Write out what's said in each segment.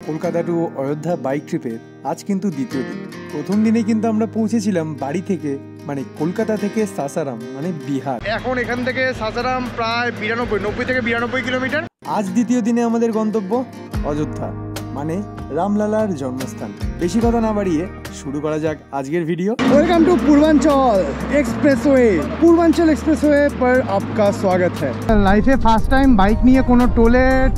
Kolkata two Ayodhya bike ট্রিপের আজ কিন্তু দ্বিতীয় দিন। প্রথম দিনে কিন্তু আমরা পৌঁছেছিলাম বাড়ি থেকে, মানে কলকাতা থেকে সাসারাম মানে বিহার। এখন এখান থেকে সাসারাম প্রায় 90 থেকে 92 কিলোমিটার। আজ দ্বিতীয় দিনে আমাদের গন্তব্য অযোধ্যা মানে রামলালার জন্মস্থান। বেশি কথা না বাড়িয়ে শুরু করা যাক আজকের ভিডিও। ওয়েলকাম টু পূর্বাঞ্চল এক্সপ্রেসওয়ে। পূর্বাঞ্চল এক্সপ্রেসওয়ে पर आपका स्वागत है। লাইফে ফার্স্ট টাইম বাইক নিয়ে কোনো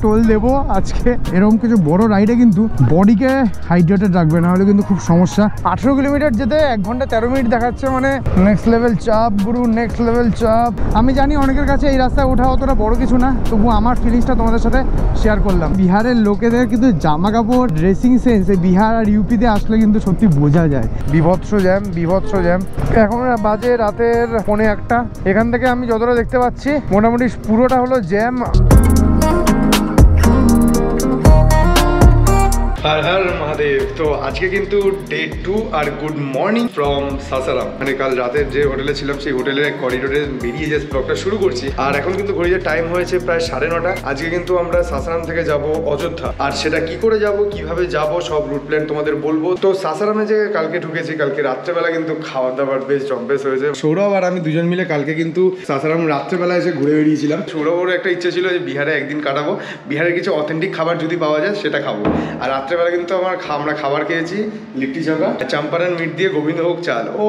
টোল দেবো আজকে। এরকম কিছু বড় রাইডে কিন্তু বডিকে হাইড্রেটেড রাখবে, না হলে কিন্তু খুব সমস্যা। 18 কিলোমিটার যেতে 1 ঘন্টা 13 মিনিট দেখাচ্ছে, মানে নেক্সট লেভেল চাপ গুরু, নেক্সট লেভেল চাপ। আমি জানি অনেকের কাছে এই রাস্তায় ওঠা অতটা বড় কিছু না, তবু আমার ফিলিংসটা তোমাদের সাথে শেয়ার করলাম। বিহারের লোকেদের কিন্তু জামা কাপড়, ড্রেসিং সেন্স বিহার আর ইউপিতে আসলে কিন্তু সত্যি বোঝা যায়। বিভৎস জ্যাম। এখন বাজে রাতের 1:45। এখান থেকে আমি যতটা দেখতে পাচ্ছি মোটামুটি পুরোটা হলো জ্যাম। হর হর মহাদেব। তো আজকে কিন্তু ডে 2 আর গুড মর্নিং ফ্রম সাসারাম। মানে কাল রাতের যে হোটেলে ছিলাম সেই হোটেলের করিডোরে বেরিয়ে যে ব্লগটা শুরু করছি। আর এখন কিন্তু ঘড়িতে টাইম হয়েছে প্রায় 9:30। আজকে কিন্তু আমরা সাসারাম থেকে যাব অযোধ্যা, আর সেটা কি করে যাব, কিভাবে যাব, সব রুট প্ল্যান তোমাদের বলবো। তো সাসারামে যে কালকে ঢুকেছি, কালকে রাত্রেবেলা কিন্তু খাওয়া দাওয়ার বেশ জম্বেশ হয়েছে। সৌরভ আর আমি দুজন মিলে কালকে কিন্তু সাসারাম রাত্রেবেলা এসে ঘুরে বেরিয়েছিলাম। সৌরভের একটা ইচ্ছে ছিল যে বিহারে একদিন কাটাবো, বিহারের কিছু অথেন্টিক খাবার যদি পাওয়া যায় সেটা খাবো। আর রাত্রেবেলা কিন্তু আমরা খাবার খেয়েছি লিট্টি চোখা, চাম্পারান মিট দিয়ে গোবিন্দভোগ চাল। ও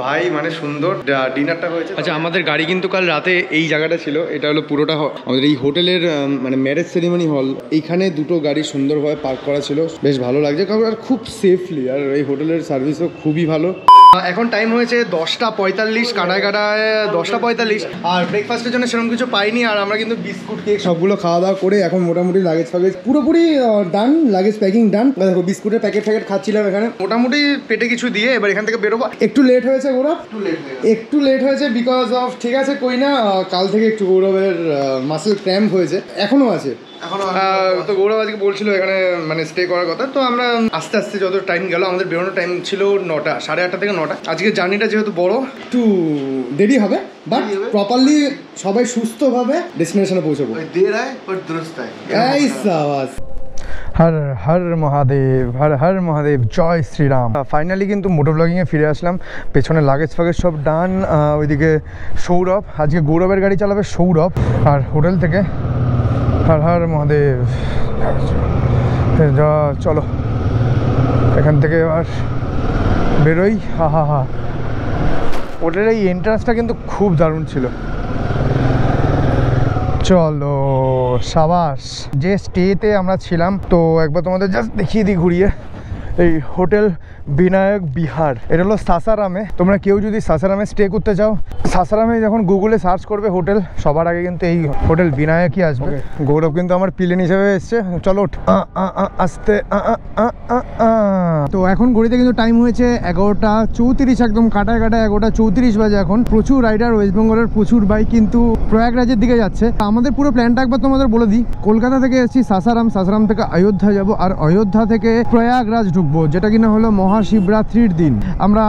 ভাই মানে সুন্দর ডিনারটা হয়েছে। আচ্ছা, আমাদের গাড়ি কিন্তু কাল রাতে এই জায়গাটা ছিল, এটা হলো পুরোটা আমাদের এই হোটেলের মানে ম্যারেজ সেরিমনি হল। এইখানে দুটো গাড়ি সুন্দরভাবে পার্ক করা ছিল, বেশ ভালো লাগছে কারণ আর খুব সেফলি, আর এই হোটেলের সার্ভিসও খুবই ভালো। এখন টাইম হয়েছে 10:45, কাটায় 10:45। আর ব্রেকফাস্টের জন্য সেরকম কিছু পাইনি, আর আমরা কিন্তু বিস্কুট কেক সবগুলো খাওয়া দাওয়া করে এখন মোটামুটি লাগেজ পুরোপুরি ডান, লাগেজ প্যাকিং ডান। দেখো বিস্কুটের প্যাকেট খাচ্ছিলাম এখানে, মোটামুটি পেটে কিছু দিয়ে এবার এখান থেকে বেরোবো। একটু লেট হয়েছে গৌরব, একটু লেট হয়েছে বিকজ অফ, ঠিক আছে কই না, কাল থেকে একটু গৌরবের মাসেল ক্র্যাম্প হয়েছে, এখনো আছে। তো গৌরব আজকে বলছিল এখানে মানে স্টে করার কথা। তো আমরা আস্তে আস্তে যত টাইম গেল, আমাদের বেরোনোর টাইম ছিল 9টা, 8:30 থেকে 9টা। আজকে জার্নিটা যেহেতু বড়, একটু দেরি হবে, বাট প্রপারলি সবাই সুস্থভাবে ডেস্টিনেশনে পৌঁছাবো। হর হর মহাদেব, হর হর মহাদেব, জয় শ্রীরাম। ফাইনালি কিন্তু মোটো ব্লগিংয়ে ফিরে আসলাম। পেছনে লাগেজ ফাগেজ সব ডান। ওইদিকে সৌরভ, আজকে গৌরবের গাড়ি চালাবে সৌরভ। আর হোটেল থেকে হর হর মহাদেব, চলো এখান থেকে এবার বেরোই। হা হোটেলের এই এন্ট্রান্সটা কিন্তু খুব দারুণ ছিল। চলো সাবাস। যে স্টেতে আমরা ছিলাম, তো একবার তোমাদের জাস্ট দেখিয়ে দিই ঘুরিয়ে। এই হোটেল বিনায়ক বিহার, এটা হলো সাসারামে। তোমরা কেউ যদি সাসারামে স্টে করতে চাও, সাসারামে যখন গুগলে সার্চ করবে হোটেল, সবার আগে কিন্তু এই হোটেল বিনায়কই আসবে। গৌরব কিন্তু আমার পিলেন হিসেবে এসছে। চলো আস্তে। তো এখন ঘড়িতে কিন্তু টাইম হয়েছে 11:34, একদম কাটায় 11:34 বাজে এখন। প্রচুর রাইডার, ওয়েস্ট বেঙ্গলের প্রচুর বাইক কিন্তু প্রয়াগরাজের দিকে যাচ্ছে। আমাদের পুরো প্ল্যানটা একবার তোমাদের বলে দিই। কলকাতা থেকে এসেছি সাসারাম থেকে অযোধ্যা যাব, আর অযোধ্যা থেকে প্রয়াগরাজ ঢুকবো, যেটা কিনা হলো মহাশিবরাত্রির দিন। আমরা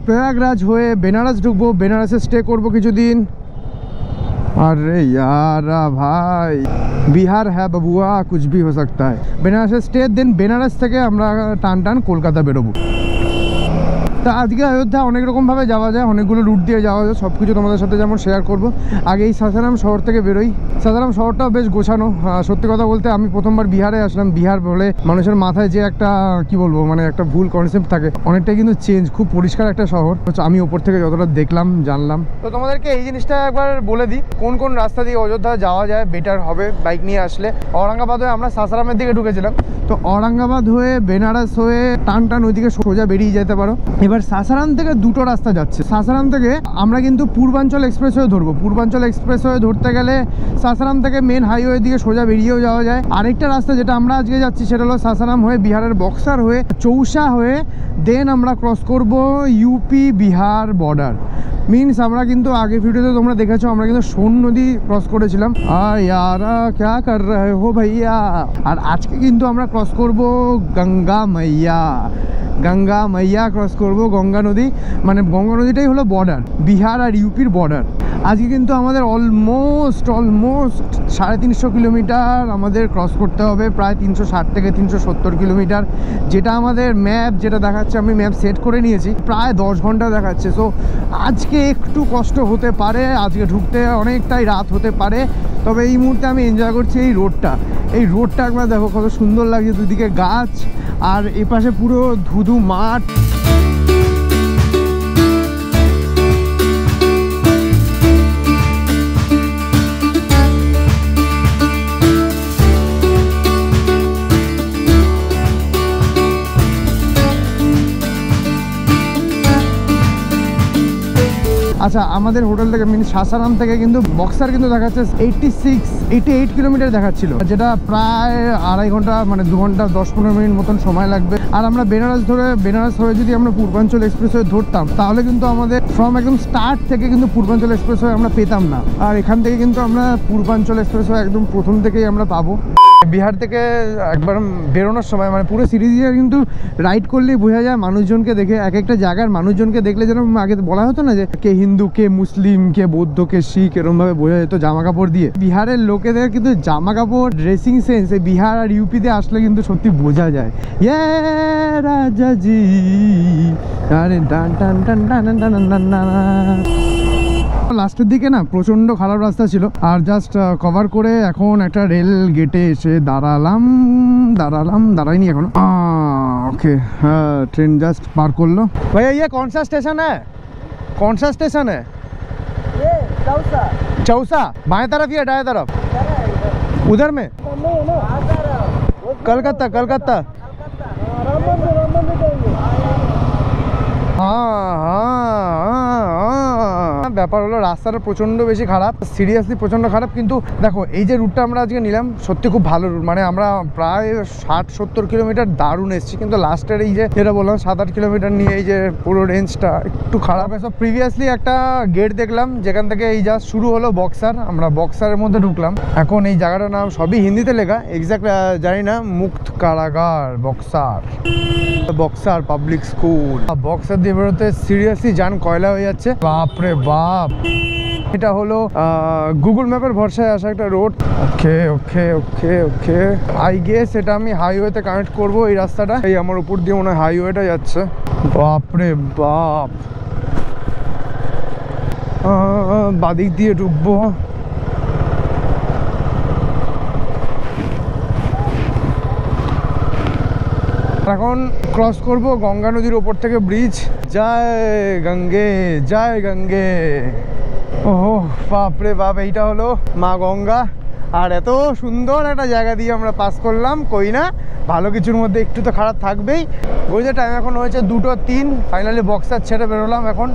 প্রয়াগরাজ হয়ে বেনারস ঢুকবো, বেনারসে স্টে করবো কিছুদিন। अरे यार भाई, बिहार है बबुआ, कुछ भी हो सकता है। বেনারসে স্টে, দেন বেনারস থেকে আমরা টান কলকাতা বেরোবো। তা আজকে অযোধ্যা অনেক রকমভাবে যাওয়া যায়, অনেকগুলো রুট দিয়ে যাওয়া যায়, সব কিছু তোমাদের সাথে যেমন শেয়ার করবো। আগে এই সাসারাম শহর থেকে বেরোই। সাসারাম শহরটাও বেশ গোছানো। সত্যি কথা বলতে আমি প্রথমবার বিহারে আসলাম। বিহার বলে মানুষের মাথায় যে একটা কি বলবো, মানে একটা ভুল কনসেপ্ট থাকে, অনেকটাই কিন্তু চেঞ্জ। খুব পরিষ্কার একটা শহর, আমি ওপর থেকে যতটা দেখলাম জানলাম। তো তোমাদেরকে এই জিনিসটা একবার বলে দিই, কোন রাস্তা দিয়ে অযোধ্যা যাওয়া যায় বেটার হবে বাইক নিয়ে আসলে। ঔরঙ্গাবাদ হয়ে আমরা সাসারামের দিকে ঢুকেছিলাম, তো ঔরঙ্গাবাদ হয়ে বেনারস হয়ে টান ওইদিকে সোজা বেরিয়ে যেতে পারো। এবার সাসারাম থেকে দুটো রাস্তা যাচ্ছে। সাসারাম থেকে আমরা কিন্তু পূর্বাঞ্চল এক্সপ্রেসওয়ে ধরবো। পূর্বাঞ্চল এক্সপ্রেসওয়ে ধরতে গেলে সাসারাম থেকে মেন হাইওয়ে দিকে সোজা বেরিয়েও যাওয়া যায়। আরেকটা রাস্তা যেটা আমরা আজকে যাচ্ছি সেটা হলো সাসারাম হয়ে বিহারের বক্সার হয়ে চৌসা হয়ে দেন আমরা ক্রস করব ইউপি বিহার বর্ডার। মিনস আমরা কিন্তু আগের ভিডিওতে তোমরা দেখেছো আমরা কিন্তু সোন নদী ক্রস করেছিলাম। ইয়ারা ক্যা কর রহে হো ভাইয়া। আর আজকে কিন্তু আমরা ক্রস করব গঙ্গা মাইয়া ক্রস করব, গঙ্গা নদী। মানে গঙ্গা নদীটাই হলো বর্ডার, বিহার আর ইউপির বর্ডার। আজকে কিন্তু আমাদের অলমোস্ট 350 কিলোমিটার আমাদের ক্রস করতে হবে, প্রায় 360 থেকে 370 কিলোমিটার, যেটা আমাদের ম্যাপ যেটা দেখাচ্ছে, আমি ম্যাপ সেট করে নিয়েছি, প্রায় 10 ঘন্টা দেখাচ্ছে। সো আজকে একটু কষ্ট হতে পারে, আজকে ঢুকতে অনেকটাই রাত হতে পারে, তবে এই মুহূর্তে আমি এনজয় করছি এই রোডটা। এই রোডটা একবার দেখো কত সুন্দর লাগছে, দুদিকে গাছ আর এপাশে পুরো ধুধু মাঠ। আচ্ছা, আমাদের হোটেল থেকে মিনি সাসারাম থেকে কিন্তু বক্সার কিন্তু দেখাচ্ছে 88 কিলোমিটার দেখাচ্ছিল, যেটা প্রায় 2.5 ঘন্টা মানে 2 ঘন্টা 10-15 মিনিট মতন সময় লাগবে। আর আমরা বেনারস হয়ে যদি আমরা পূর্বাঞ্চল এক্সপ্রেসওয়ে ধরতাম, তাহলে কিন্তু আমাদের ফ্রম একদম স্টার্ট থেকে কিন্তু পূর্বাঞ্চল এক্সপ্রেসওয়ে আমরা পেতাম না। আর এখান থেকে কিন্তু আমরা পূর্বাঞ্চল এক্সপ্রেসওয়ে একদম প্রথম থেকেই আমরা পাবো। বিহার থেকে একবার বেরোনোর সময় মানে পুরো সিরিজে কিন্তু রাইড করলেই বোঝা যায় মানুষজনকে দেখে, এক একটা জায়গার মানুষজনকে দেখলে যেন আগে বলা হতো না যে কে হিন্দু, কে মুসলিম, কে বৌদ্ধ, কে শিখ, এরকম ভাবে বোঝা যেত জামা কাপড় দিয়ে। বিহারের লোকেদের কিন্তু জামা কাপড়, ড্রেসিং সেন্স এই বিহার আর ইউপিতে আসলে কিন্তু সত্যি বোঝা যায়। ইয়ে রাজাজি আরে টান টান টান টান টান টান টান। লাস্টের দিকে না প্রচন্ড খারাপ রাস্তা ছিল, আর জাস্ট কভার করে এখন একটা রেল গেটে এসে দাঁড়াইনি এখনো। ওকে, হ্যাঁ ट्रेन जस्ट पार করলো। भैया ये कौन सा स्टेशन है? कौन सा स्टेशन है? ये चौसा। चौसा बाएं तरफ या दाएं तरफ? उधर में कलकत्ता। कलकत्ता राम मंदिर जाएंगे। ব্যাপার হলো রাস্তাটা প্রচন্ড বেশি খারাপ, সিরিয়াসলি প্রচন্ড খারাপ। কিন্তু দেখো এই যে রুটটা আমরা আজকে নিলাম সত্যি খুব ভালো রুট, মানে আমরা প্রায় 60-70 কিলোমিটার দারুণ এসেছি। কিন্তু লাস্টের এই যে যেটা বললাম 7-8 কিলোমিটার নিয়ে এই যে পুরো রেঞ্জটা একটু খারাপ। সব প্রিভিয়াসলি একটা গেট দেখলাম যেখান থেকে এই জাস্ট শুরু হলো বক্সার, আমরা বক্সারের মধ্যে ঢুকলাম। এখন এই জায়গাটার নাম সবই হিন্দিতে লেখা, এক্স্যাক্ট জানি না, মুক্ত কারাগার বক্সার পাবলিক স্কুল। বক্সার দিয়ে বেরোতে সিরিয়াসলি যান কয়লা হয়ে যাচ্ছে, বাপরে বাপ। এটা হলো গুগল ম্যাপের ভরসায় আসা একটা road. Okay okay okay okay, I guess এটা আমি হাইওয়েতে কানেক্ট করবো এই রাস্তাটা। এই আমার উপর দিয়ে মনে হয় হাইওয়েটা যাচ্ছে। বাপরে বাপ, বাদিক দিয়ে ঢুকবো। এখন ক্রস করব গঙ্গা নদীর ওপর থেকে ব্রিজ। জয় গঙ্গে জয় গঙ্গে। ওহো বাপরে বাপ, এইটা হলো মা গঙ্গা। আর এত সুন্দর একটা জায়গা দিয়ে আমরা পাস করলাম, কই না ভালো কিছুর মধ্যে একটু তো খারাপ থাকবেই। বুঝতে টাইম এখন হয়েছে 2:03, ফাইনালি বক্সার ছেড়ে বেরোলাম এখন।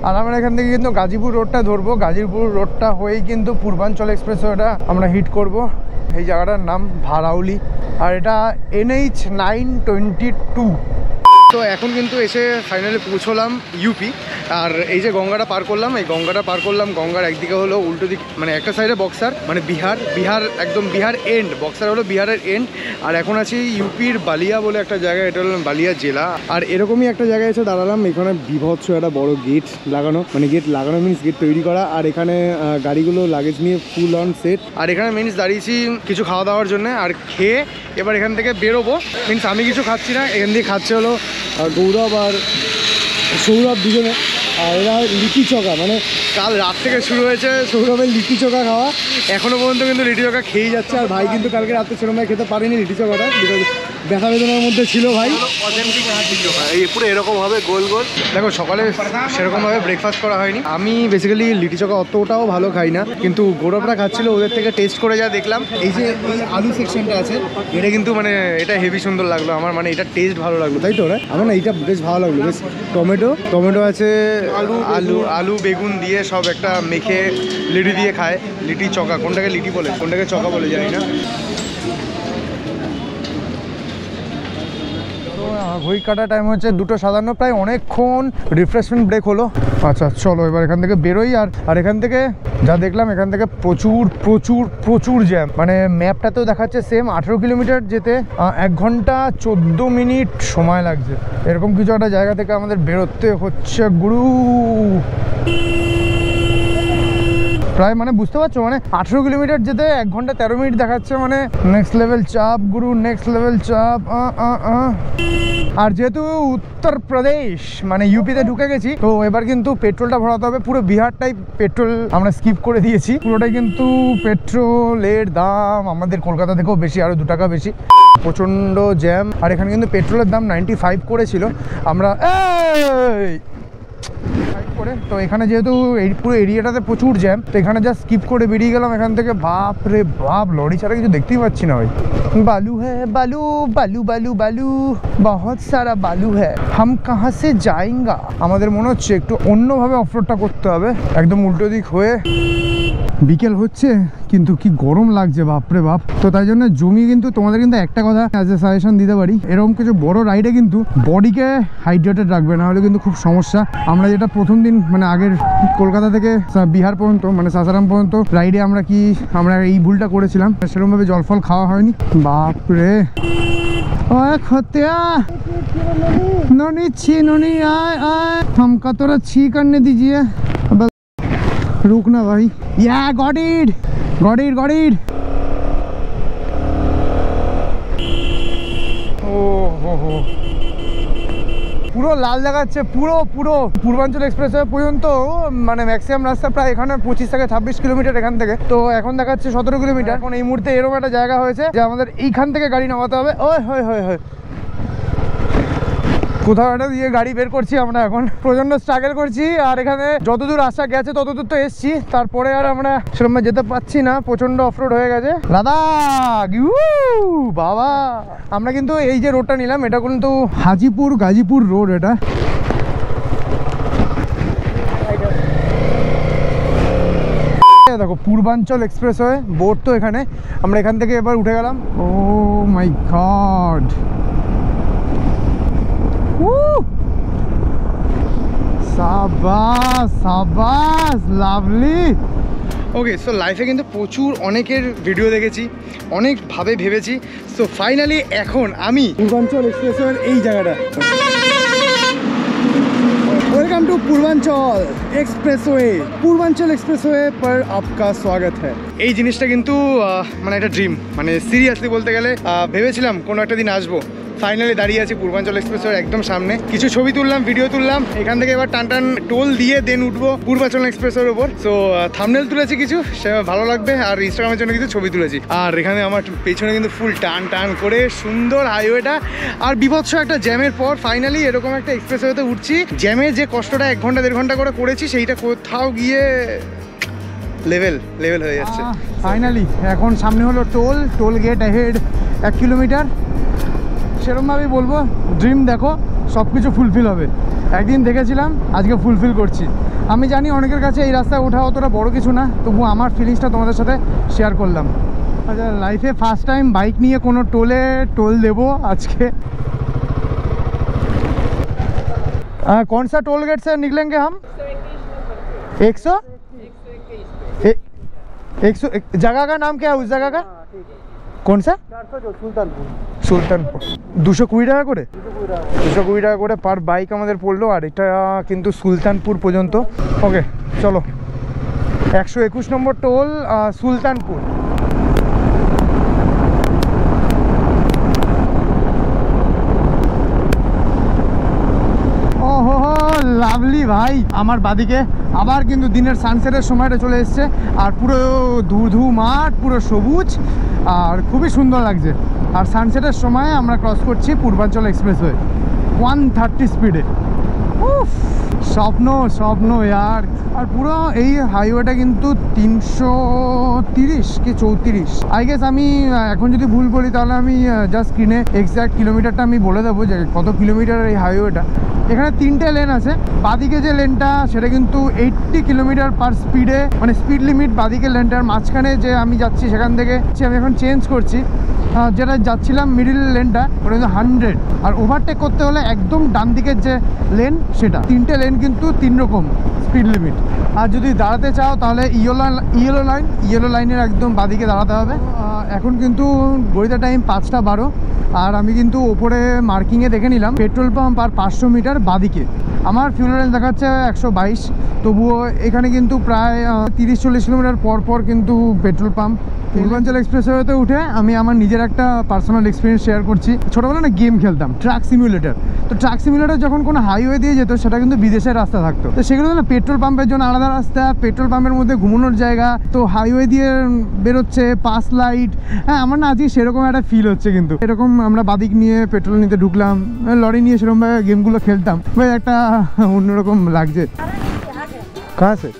আর আমরা এখান থেকে কিন্তু গাজীপুর রোডটা ধরবো, গাজীপুর রোডটা হয়েই কিন্তু পূর্বাঞ্চল এক্সপ্রেসওয়েটা আমরা হিট করব। এই জায়গাটার নাম ভারাউলি, আর এটা NH 922। তো এখন কিন্তু এসে ফাইনালি পৌঁছলাম ইউপি। আর এই যে গঙ্গাটা পার করলাম, এই গঙ্গাটা পার করলাম, গঙ্গার একদিকে হলো উল্টো দিক, মানে একটা সাইডে বক্সার মানে বিহার একদম বিহার এন্ড, বক্সার হলো বিহারের এন্ড। আর এখন আছি ইউপির বালিয়া বলে একটা জায়গা, এটা হলো বালিয়া জেলা। আর এরকমই একটা জায়গায় এসে দাঁড়ালাম, এখানে বিভৎস একটা বড় গেট লাগানো, মানে গেট লাগানো মিনস গেট তৈরি করা। আর এখানে গাড়িগুলো লাগেজ নিয়ে ফুল অন সেট। আর এখানে মিনস দাঁড়িয়েছি কিছু খাওয়া দাওয়ার জন্য, আর খেয়ে এবার এখান থেকে বেরোবো। মিনস আমি কিছু খাচ্ছি না, এখান দিয়ে খাচ্ছে হলো গৌরব আর সৌরভ দুজনে। আর এরা লিটি চোখা, মানে কাল রাত থেকে শুরু হয়েছে সৌরভের লিটি চোখা খাওয়া, এখনও পর্যন্ত কিন্তু লিটি চোখা খেয়েই যাচ্ছে। আর ভাই কিন্তু কালকে রাতে সেরকম খেতে পারেনি লিটি চোখাটা, ব্যথা বেদনার মধ্যে ছিল ভাই। এই পুরো এরকম হবে গোল গোল। দেখো সকালে সেরকমভাবে ব্রেকফাস্ট করা হয়নি। আমি বেসিক্যালি লিটি চোখা অতটাও ভালো খাই না, কিন্তু গৌরবরা খাচ্ছিল, ওদের থেকে টেস্ট করে যা দেখলাম, এই যে এই আলু সেকশনটা আছে এটা কিন্তু মানে এটা হেভি সুন্দর লাগলো আমার, মানে এটা টেস্ট ভালো লাগলো, তাই তো না? আমার না এটা বেশ ভালো লাগলো, বেশ টমেটো আছে, আলু বেগুন দিয়ে সব একটা মেখে লিটি দিয়ে খায়। লিটি চোখা, কোনটাকে লিটি বলে কোনটাকে চোখা বলে জানি না। ঘড়ি কাটা টাইম হচ্ছে 2:57, প্রায় অনেকক্ষণ রিফ্রেশমেন্ট ব্রেক হলো। আচ্ছা চলো এবার এখান থেকে বেরোই। আর এখান থেকে যা দেখলাম, এখান থেকে প্রচুর জ্যাম, মানে ম্যাপটাতেও দেখাচ্ছে সেম 18 কিলোমিটার যেতে 1 ঘন্টা 14 মিনিট সময় লাগছে। এরকম কিছু একটা জায়গা থেকে আমাদের বেরোতে হচ্ছে গুরু। প্রায় মানে বুঝতে পারছো মানে 18 কিলোমিটার যেতে 1 ঘন্টা 13 মিনিট দেখাচ্ছে, মানে নেক্সট লেভেল চাপ গুরু, নেক্সট লেভেল চাপ। আর যেহেতু উত্তরপ্রদেশ মানে ইউপিতে ঢুকে গেছি, তো এবার কিন্তু পেট্রোলটা ভরাতে হবে। পুরো বিহারটাই পেট্রোল আমরা স্কিপ করে দিয়েছি পুরোটাই, কিন্তু পেট্রোলের দাম আমাদের কলকাতা থেকেও বেশি, আরো 2 টাকা বেশি। প্রচন্ড জ্যাম। আর এখানে কিন্তু পেট্রোলের দাম 95 করেছিল আমরা করে। তো এখানে যেহেতু এই পুরো এরিয়াটাতে প্রচুর জ্যাম, তো এখানে যা স্কিপ করে বেরিয়ে গেলাম এখান থেকে। বাপ রে বাপ, লরি ছাড়া কিছু দেখতেই পাচ্ছি না ভাই। বালু হ্যাঁ বালু, বালু বালু বালু, বহুত সারা বালু হ্যাঁ, হাম কাহা সে যায়েঙ্গা। আমাদের মনে হচ্ছে একটু অন্যভাবে অফরোডটা করতে হবে, একদম উল্টো দিক হয়ে। বিকেল হচ্ছে কিন্তু কি গরম লাগছে বাপরে বাপ। তো তাই জন্য জমি কিন্তু তোমাদের কিন্তু একটা কথা অ্যাজ এ সাজেশন দিতে পারি, এরকম কিছু বড় রাইডে কিন্তু বডিকে হাইড্রেটেড রাখবে, না হলে কিন্তু খুব সমস্যা। আমরা যেটা প্রথম দিন মানে আগের কলকাতা থেকে বিহার পর্যন্ত মানে সাসারাম পর্যন্ত রাইডে আমরা এই ভুলটা করেছিলাম, সেরকমভাবে জল ফল খাওয়া হয়নি। বাপরে खतिया नोनी छी नोनी आए आए हमका थोड़ा छी करने दीजिए। रुकना भाई, या got it got it got it. ओ हो পুরো লাল দেখাচ্ছে, পুরো পূর্বাঞ্চল এক্সপ্রেসওয়ে পর্যন্ত মানে ম্যাক্সিমাম রাস্তা প্রায় এখানে 25 থেকে 26 কিলোমিটার এখান থেকে। তো এখন দেখাচ্ছে 17 কিলোমিটার। এখন এই মুহূর্তে এরকম একটা জায়গা হয়েছে যে আমাদের এইখান থেকে গাড়ি নামাতে হবে। ওই হয় কোথাও একটা দিয়ে গাড়ি বের করছি আমরা, এখন প্রচন্ড স্ট্রাগল করছি। আর এখানে যতদূর আসা গেছে ততদূর তো এসছি, তারপরে আর আমরা সেরকম যেতে পারছি না, প্রচন্ড অফরোড হয়ে গেছে। লাদাখ বাবা। আমরা কিন্তু এই যে রোডটা নিলাম এটা কিন্তু হাজিপুর গাজীপুর রোড। এটা দেখো পূর্বাঞ্চল এক্সপ্রেসওয়ে বোর্ড তো এখানে। আমরা এখান থেকে এবার উঠে গেলাম। ও মাই গড, সাবাস সাবাস, লাভলি। ওকে, সো লাইফে কিন্তু প্রচুর অনেকের ভিডিও দেখেছি, অনেকভাবে ভেবেছি। সো ফাইনালি এখন আমি পূর্বাঞ্চল এক্সপ্রেসওয়ের এই জায়গাটা। Welcome to Purvanchal expressway. Purvanchal expressway पर आपका स्वागत है। এই জিনিসটা কিন্তু মানে একটা ড্রিম, মানে সিরিয়াসলি বলতে গেলে ভেবেছিলাম কোনো একটা দিন আসবো। ফাইনালি দাঁড়িয়ে আছি পূর্বাঞ্চল এক্সপ্রেসওয়ের একদম সামনে। কিছু ছবি তুললাম, ভিডিও তুললাম। এখান থেকে এবার টান টোল দিয়ে দেন উঠবো পূর্বাঞ্চল এক্সপ্রেসওয়ের উপর। সো থাম্বনেল তুলেছি কিছু, সে ভালো লাগবে। আর ইনস্টাগ্রামের জন্য কিছু ছবি তুলেছি। আর এখানে আমার পেছনে কিন্তু ফুল টান করে সুন্দর হাইওয়েটা। আর বিভৎস একটা জ্যামের পর ফাইনালি এরকম একটা এক্সপ্রেসওয়েতে উঠছি। জ্যামের যে কষ্টটা 1 ঘন্টা 1.5 ঘন্টা করে করেছি, সেইটা কোথাও গিয়ে লেভেল হয়ে যাচ্ছে ফাইনালি। এখন সামনে হলো টোল গেট অ্যাহেড 1 কিলোমিটার। সেরকমভাবেই বলবো, ড্রিম দেখো সব কিছু ফুলফিল হবে। একদিন দেখেছিলাম, আজকে ফুলফিল করছি। আমি জানি অনেকের কাছে এই রাস্তায় ওঠা অতটা বড় কিছু না, তবু আমার ফিলিংসটা তোমাদের সাথে শেয়ার করলাম। আচ্ছা, লাইফে ফার্স্ট টাইম বাইক নিয়ে কোনো টোল দেবো আজকে। कौन सा टोल गेट से निकलेंगे हम? 100 जगह का नाम क्या है उस जगह का? कौन सा? সুলতানপুর। 220 টাকা করে, 220 টাকা করে পার বাইক আমাদের পড়লো। আর এটা কিন্তু সুলতানপুর পর্যন্ত। ওকে চলো, 121 নম্বর টোল সুলতানপুর। লাভলি ভাই। আমার বাদিকে আবার কিন্তু দিনের সানসেটের সময়টা চলে এসছে। আর পুরো ধু মাঠ, পুরো সবুজ, আর খুবই সুন্দর লাগছে। আর সানসেটের সময় আমরা ক্রস করছি পূর্বাঞ্চল এক্সপ্রেসওয়ে 130 স্পিডে। স্বপ্ন ইয়ার। আর পুরো এই হাইওয়েটা কিন্তু 330 কি 34 আই গেস। আমি এখন যদি ভুল বলি তাহলে আমি জাস্ট স্ক্রিনে এক্স্যাক্ট কিলোমিটারটা আমি বলে দেবো যে কত কিলোমিটার এই হাইওয়েটা। এখানে 3টে লেন আছে। বাদিকে যে লেনটা সেটা কিন্তু 80 কিলোমিটার পার স্পিডে, মানে স্পিড লিমিট বাদিকে লেনটার। মাঝখানে যে আমি যাচ্ছি সেখান থেকে আমি এখন চেঞ্জ করছি, যেটা যাচ্ছিলাম মিডিল লেনটা ওটা কিন্তু 100। আর ওভারটেক করতে হলে একদম ডান দিকের যে লেন সেটা। 3টে লেন কিন্তু 3 রকম স্পিড লিমিট। আর যদি দাঁড়াতে চাও তাহলে ইয়েলো লাইনের একদম বাদিকে দাঁড়াতে হবে। এখন কিন্তু ঘড়িতে টাইম 5টা 12। আর আমি কিন্তু ওপরে মার্কিংয়ে দেখে নিলাম পেট্রোল পাম্প আর 500 মিটার বাদিকে। আমার ফিউল রেঞ্জ দেখাচ্ছে 122। তো তবুও এখানে কিন্তু প্রায় 30-40 কিলোমিটার পর পর কিন্তু পেট্রোল পাম্প। পূর্বাঞ্চল এক্সপ্রেসওয়েতে উঠে আমি আমার নিজের একটা পার্সোনাল এক্সপিরিয়েন্স শেয়ার করছি। ছোটোবেলা না গেম খেলতাম ট্রাক সিমিউলেটর, তো ট্রাক সিমিউলেটর যখন কোনো হাইওয়ে দিয়ে যেত সেটা কিন্তু বিদেশের রাস্তা থাকতো, তো সেগুলো না পেট্রোল পাম্পের জন্য আলাদা রাস্তা, পেট্রোল পাম্পের মধ্যে ঘুমানোর জায়গা, তো হাইওয়ে দিয়ে বেরোচ্ছে পাস লাইট। হ্যাঁ, আমার না আজকে সেরকম একটা ফিল হচ্ছে, কিন্তু এরকম আমরা বাদিক নিয়ে পেট্রোল নিতে ঢুকলাম, লরি নিয়ে সেরকমভাবে গেমগুলো খেলতাম, ভাই একটা অন্যরকম লাগছে। कहाँ से?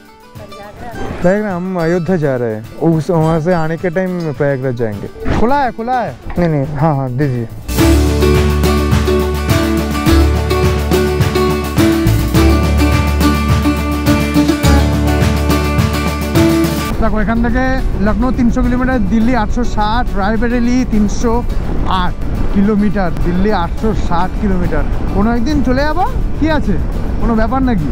प्रयागराज। हम अयोध्या जा रहे हैं, उस वहाँ से आने के टाइम प्रयागराज जाएंगे। खुला है? खुला है? नहीं नहीं, हाँ हाँ दीजिए। দেখো এখান থেকে Lucknow 300 kilometre, Delhi 860, Raebareli 308 kilometre, Delhi 860 kilometre. কোনো একদিন চলে যাবো, কি আছে, কোনো ব্যাপার নাকি।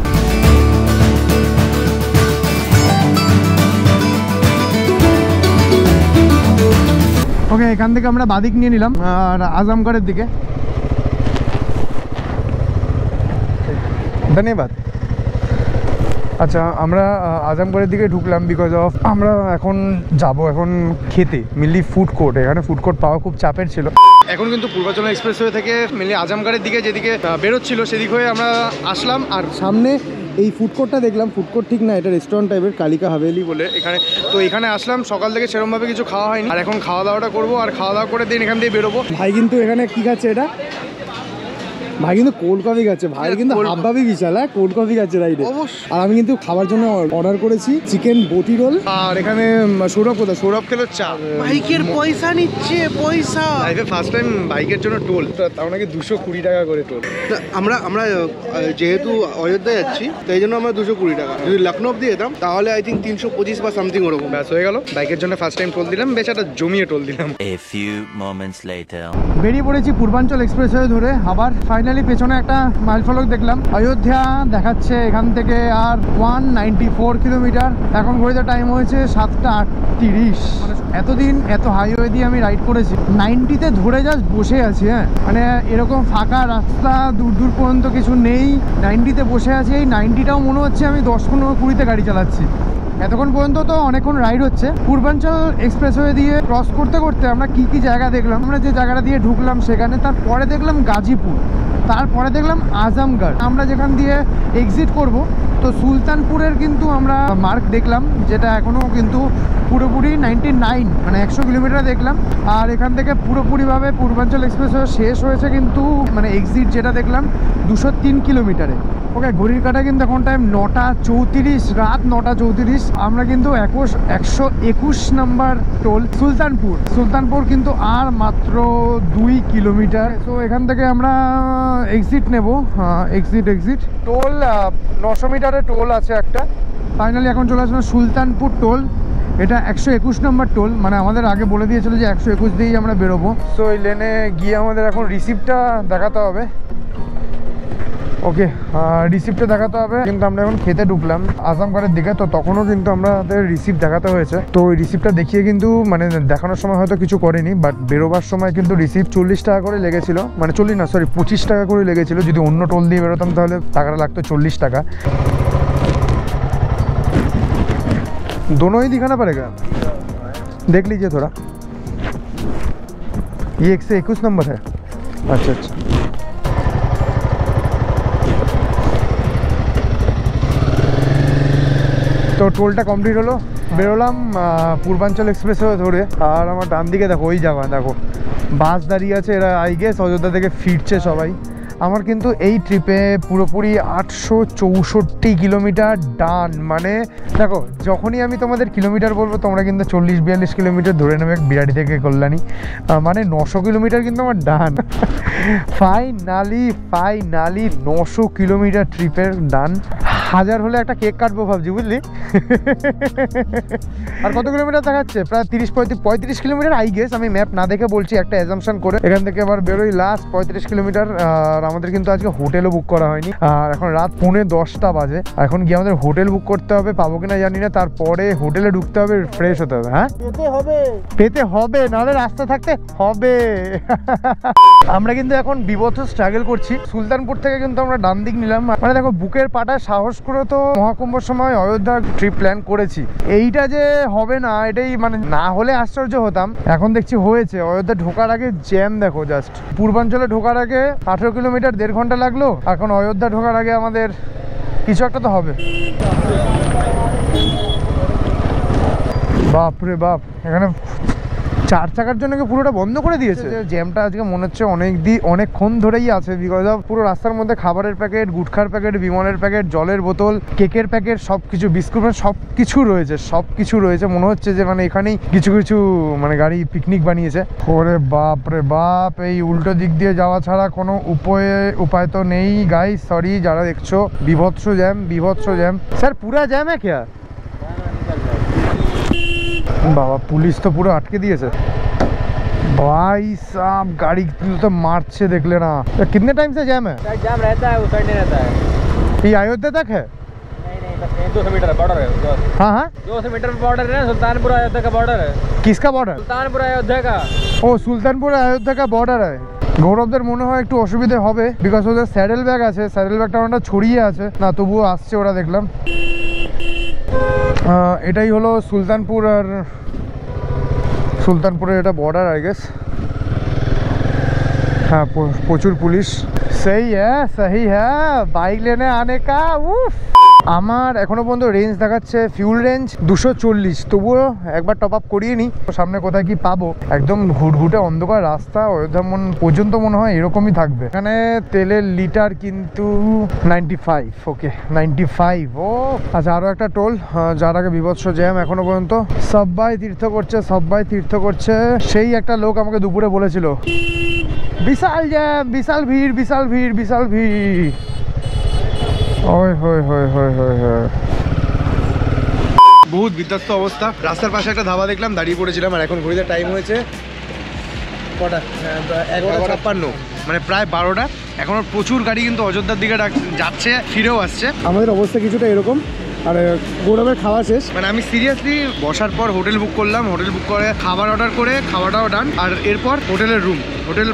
ওকে, এখান থেকে আমরা বাদিক নিয়ে নিলাম আর আজমগড়ের দিকে। ধন্যবাদ। আচ্ছা, আমরা আজমগড়ের দিকে ঢুকলাম বিকজ অফ আমরা এখন যাব এখন খেতে, মেনলি ফুড কোর্ট। এখানে ফুড কোর্ট পাওয়া খুব চাপের ছিল। এখন কিন্তু পূর্বাঞ্চল এক্সপ্রেসওয়ে থেকে মেনলি আজমগড়ের দিকে যেদিকে বেরোচ্ছিল সেদিক হয়ে আমরা আসলাম, আর সামনে এই ফুড কোর্টটা দেখলাম। ফুড কোর্ট ঠিক না, এটা রেস্টুরেন্ট টাইপের, কালিকা হাভেলি বলে এখানে। তো এখানে আসলাম, সকাল থেকে সেরকমভাবে কিছু খাওয়া হয়নি, আর এখন খাওয়া দাওয়াটা করবো, আর খাওয়া দাওয়া করে দিন এখান দিয়ে বেরোবো। ভাই কিন্তু এখানে কি খাচ্ছে, এটা ভাই কিন্তু কোল্ড কফি খাচ্ছে। ভাই কিন্তু হাবভাবি বিশাল, হ্যাঁ কোল্ড কফি খাচ্ছে রাইডে। আর আমি কিন্তু খাবার জন্য অর্ডার করেছি চিকেন বটি রোল, আর এখানে সৌরভ কোথায়, সৌরভ খেলো চা। বাইকের পয়সা নিচ্ছে, পয়সা। লাইফে ফার্স্ট টাইম বাইকের জন্য টোল, তার নাকি 220 টাকা করে টোল। আমরা যেহেতু অযোধ্যা যাচ্ছি তাই জন্য আমরা 220 টাকা, যদি লখনৌ অব্দি যেতাম তাহলে আই থিঙ্ক 325 বা সামথিং ওরকম। ব্যাস হয়ে গেল, বাইকের জন্য ফার্স্ট টাইম টোল দিলাম, বেশ একটা জমিয়ে টোল দিলাম। A few moments later. বেরিয়ে পড়েছি পূর্বাঞ্চল এক্সপ্রেসওয়ে ধরে। আবার ফাইনালি পেছনে একটা মাইল ফলক দেখলাম, অযোধ্যা দেখাচ্ছে এখান থেকে আর 194 কিলোমিটার। এখন ঘড়িতে টাইম হয়েছে 7:38। এতদিন এত হাইওয়ে দিয়ে আমি রাইড করেছি, 90-তে ধরে জাস্ট বসে আছি। হ্যাঁ, মানে এরকম ফাঁকা রাস্তা দূর দূর পর্যন্ত কিছু নেই, 90-তে বসে আছি। এই 90টাও মনে হচ্ছে আমি 10-15-20-তে গাড়ি চালাচ্ছি। এতক্ষণ পর্যন্ত তো অনেকক্ষণ রাইড হচ্ছে। পূর্বাঞ্চল এক্সপ্রেসওয়ে দিয়ে ক্রস করতে করতে আমরা কি কি জায়গা দেখলাম, আমরা যে জায়গাটা দিয়ে ঢুকলাম সেখানে, তারপরে দেখলাম গাজীপুর, তারপরে দেখলাম আজমগড়। আমরা যেখান দিয়ে এক্সিট করব, তো সুলতানপুরের কিন্তু আমরা মার্ক দেখলাম, যেটা এখনও কিন্তু পুরোপুরি 99, মানে 100 কিলোমিটার দেখলাম। আর এখান থেকে পুরোপুরিভাবে পূর্বাঞ্চল এক্সপ্রেসওয়ে শেষ হয়েছে কিন্তু, মানে এক্সিট যেটা দেখলাম 203 কিলোমিটারে। ওকে, ঘড়ির কাটা কিন্তু এখন টাইম 9:34, রাত 9:34। আমরা কিন্তু 121 নাম্বার টোল সুলতানপুর কিন্তু আর মাত্র 2 কিলোমিটার। তো এখান থেকে আমরা এক্সিট নেব, এক্সিট টোল 900 মিটারের টোল আছে একটা। ফাইনালি এখন চলে আসলাম সুলতানপুর টোল, এটা 121 নম্বর টোল, মানে আমাদের আগে বলে দিয়েছিল যে 121 দিয়েই আমরা বেরোবো। সো এই লেনে গিয়ে আমাদের এখন রিসিপ্টটা দেখাতে হবে। ওকে, রিসিপ্টটা দেখাতে হবে। কিন্তু আমরা এখন খেতে ঢুকলাম আজমগড়ের দিকে, তো তখনও কিন্তু আমাদের রিসিপ্ট দেখাতে হয়েছে। তো ওই রিসিপ্টটা দেখিয়ে কিন্তু, মানে দেখানোর সময় হয়তো কিছু করেনি, বাট বেরোবার সময় কিন্তু রিসিপ্ট 40 টাকা করে লেগেছিল, মানে 25 টাকা করে লেগেছিল। যদি অন্য টোল দিয়ে বেরোতাম তাহলে টাকাটা লাগতো 40 টাকা। दोनों ही दिखाना पड़ेगा, देख लीजिए थोड़ा। ये 121 नंबर है। अच्छा अच्छा, তো টোলটা কমপ্লিট হলো, বেরোলাম পূর্বাঞ্চল এক্সপ্রেসওয়ে ধরে। আর আমার ডান দিকে দেখো ওই জায়গা, দেখো বাস দাঁড়িয়ে আছে, এরা আই গেস অযোধ্যা থেকে ফিরছে সবাই। আমার কিন্তু এই ট্রিপে পুরোপুরি 864 কিলোমিটার ডান। মানে দেখো, যখনই আমি তোমাদের কিলোমিটার বলবো তোমরা কিন্তু 40-42 কিলোমিটার ধরে নেবে বিরাটি থেকে কল্যাণী, মানে 900 কিলোমিটার কিন্তু আমার ডান। ফাইনালি 900 কিলোমিটার ট্রিপের ডান। 1000 হলে একটা কেক কাটবো ভাবছি, বুঝলি। আর কত কিলোমিটার দেখাচ্ছে? প্রায় 30-35 কিলোমিটার আই গেস, আমি ম্যাপ না দেখে বলছি, একটা অ্যাজাম্পশন করে। এখান থেকে আবার বেরোই লাস্ট 35 কিলোমিটার। আর আমাদের কিন্তু আজকে হোটেলও বুক করা হয়নি, আর এখন রাত 9:45 বাজে। এখন গিয়ে আমাদের হোটেল বুক করতে হবে, পাবো কিনা জানি না। তারপরে হোটেলে ঢুকতে হবে, ফ্রেশ হতে হবে। হ্যাঁ, পেতে হবে, নাহলে রাস্তা থাকতে হবে। আমরা কিন্তু এখন বিভৎস স্ট্রাগল করছি। সুলতানপুর থেকে কিন্তু আমরা ডান দিক নিলাম, মানে দেখো বুকের পাটায় সাহস সাহস করে তো মহাকুম্ভর সময় অযোধ্যা ট্রিপ প্ল্যান করেছি, এইটা যে হবে না এটাই মানে না হলে আশ্চর্য হতাম। এখন দেখছি হয়েছে। অযোধ্যা ঢোকার আগে জ্যাম দেখো, জাস্ট পূর্বাঞ্চলে ঢোকার আগে 18 কিলোমিটার 1.5 ঘন্টা লাগলো, এখন অযোধ্যা ঢোকার আগে আমাদের কিছু একটা তো হবে। বাপরে বাপ, এখানে 4 চাকার জন্য কি পুরোটা বন্ধ করে দিয়েছে। জ্যামটা আজকে মনে হচ্ছে অনেকক্ষণ ধরেই আছে, বিকজ অফ পুরো রাস্তার মধ্যে খাবারের প্যাকেট, গুটখার প্যাকেট, বিমলের প্যাকেট, জলের বোতল, কেকের প্যাকেট, সব কিছু, বিস্কুট, সব কিছু রয়েছে। মনে হচ্ছে যে মানে এখানেই কিছু কিছু মানে গাড়ি পিকনিক বানিয়েছে। ওরে বাপ রে বাপ, এই উল্টো দিক দিয়ে যাওয়া ছাড়া কোনো উপায় তো নেই গাইস। সরি যারা দেখছো, বিভৎস জ্যাম। স্যার পুরা জ্যাম है क्या? বাবা পুলিশ তো পুরো আটকে দিয়েছে ভাই সাহব, গাড়ি তো মারছে দেখলে ना। कितने टाइम से जैम है? जाम रहता है, उस साइड नहीं रहता है। ये अयोध्या तक है? नहीं बस 200 मीटर बॉर्डर है। हाँ 200 मीटर बॉर्डर है, सुल्तानपुर अयोध्या का बॉर्डर है। किसका बॉर्डर? सुल्तानपुर अयोध्या का। ও সুলতানপুর অযোধ্যা কা বর্ডার है। গৌরবদের মনে হয় একটু অসুবিধা হবে, বিকজ ওদের স্যাডেল ব্যাগ আছে, স্যাডেল ব্যাগটা ওটা ছড়িয়ে আছে না, তবুও আসছে ওরা দেখলাম। এটাই হলো সুলতানপুর, আর সুলতানপুরের এটা বর্ডার আই গেস। হ্যাঁ প্রচুর পুলিশ। সহি হ্যাঁ বাইক লেনে আনে কা। উফ, আমার এখনো পর্যন্ত রেঞ্জ দেখাচ্ছে ফিউল রেঞ্জ 240, তবুও একবার টপ আপ করিয়ে নিই। সামনে কোথায় কি পাবো, একদম ঘুটঘুটে অন্ধকার রাস্তা, অযোধ্যা পর্যন্ত মনে হয় এরকমই থাকবে। এখানে তেলের লিটার কিন্তু 95। ওকে 95। ও আচ্ছা, আরো একটা টোল, যার আগে বিভৎস জ্যাম এখনো পর্যন্ত। সবাই তীর্থ করছে। সেই একটা লোক আমাকে দুপুরে বলেছিল বিশাল জ্যাম, বিশাল ভিড়। বহুত বিধ্বস্ত অবস্থা। রাস্তার পাশে একটা ধাবা দেখলাম, দাঁড়িয়ে পড়েছিলাম। আর এখন ঘড়িতে টাইম হয়েছে কটা? 11:56, মানে প্রায় 12টা। এখনো প্রচুর গাড়ি কিন্তু অযোধ্যার দিকে যাচ্ছে, ফিরেও আসছে। আমাদের অবস্থা কিছুটা এরকম। আর গৌরবের খাওয়া শেষ, মানে আমি সিরিয়াসলি বসার পর হোটেল বুক করলাম, হোটেল বুক করে খাবার অর্ডার করে খাওয়াটাও ডান। আর এরপর হোটেলের রুম, হোটেল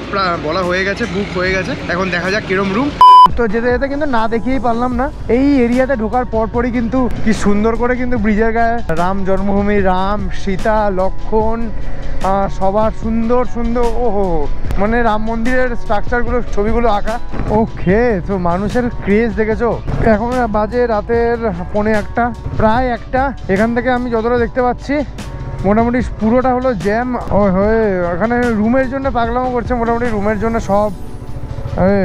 বলা হয়ে গেছে, বুক হয়ে গেছে। এখন দেখা যাক কিরম রুম। তো যেতে কিন্তু না দেখিয়েই পারলাম না, এই এরিয়াতে ঢোকার পরপরই কিন্তু কি সুন্দর করে কিন্তু ব্রিজের গায়ে রাম জন্মভূমি, রাম সীতা লক্ষণ সবার সুন্দর ওহো, মানে রাম মন্দিরের স্ট্রাকচারগুলো, ছবিগুলো আঁকা। ওকে, তো মানুষের ক্রেজ দেখেছো। এখন বাজে রাতের 1:45, প্রায় 1টা। এখান থেকে আমি যতটা দেখতে পাচ্ছি মোটামুটি পুরোটা হলো জ্যাম। হয়ে এখানে রুমের জন্য পাগলামো করছে, মোটামুটি রুমের জন্য সব। अरे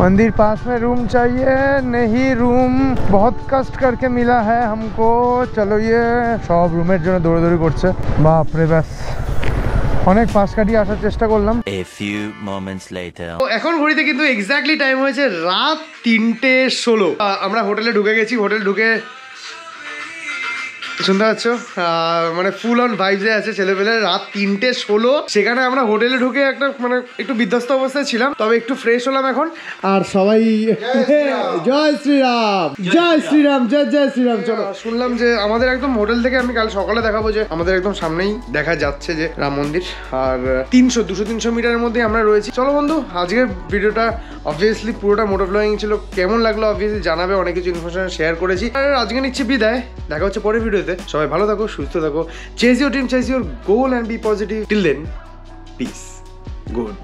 मंदिर पास में रूम चाहिए, नहीं रूम बहुत कष्ट करके मिला है हमको, चलो ये सब रूमेर জন্য দৌড়াদৌড়ি করছে। বাপ রে, ব্যাস অনেক পাশ কাটিয়ে আসার চেষ্টা করলাম। A few moments later. এখন ঘড়িতে কিন্তু এক্স্যাক্টলি টাইম হয়েছে রাত 3:16। আমরা হোটেলে ঢুকে গেছি। হোটেল ঢুকে শুনতে পাচ্ছ, মানে ফুল অন ভাইবসে আছে ছেলেপেলে। রাত 3:16, সেখানে আমরা হোটেলে ঢুকে একটা মানে একটু বিধ্বস্ত অবস্থায় ছিলাম, তবে একটু ফ্রেশ হলাম এখন। আর সবাই জয় শ্রীরাম। চলো, শুনলাম যে আমাদের একদম হোটেল থেকে, আমি কাল সকালে দেখাবো, যে আমাদের একদম সামনেই দেখা যাচ্ছে যে রাম মন্দির। আর 200-300 মিটারের মধ্যে আমরা রয়েছি। চলো বন্ধু, আজকের ভিডিওটা অবভিয়াসলি পুরোটা মোটো ব্লগিং ছিল। কেমন লাগলো অবভিয়াসলি জানাবে, অনেক কিছু ইনফরমেশন শেয়ার করেছি। আর আজকে নিচ্ছি বিদায়, দেখা হচ্ছে পরের ভিডিওতে। সবাই ভালো থাকো, সুস্থ থাকো, chase your dream, chase your goal, and be positive. Till then, peace, good.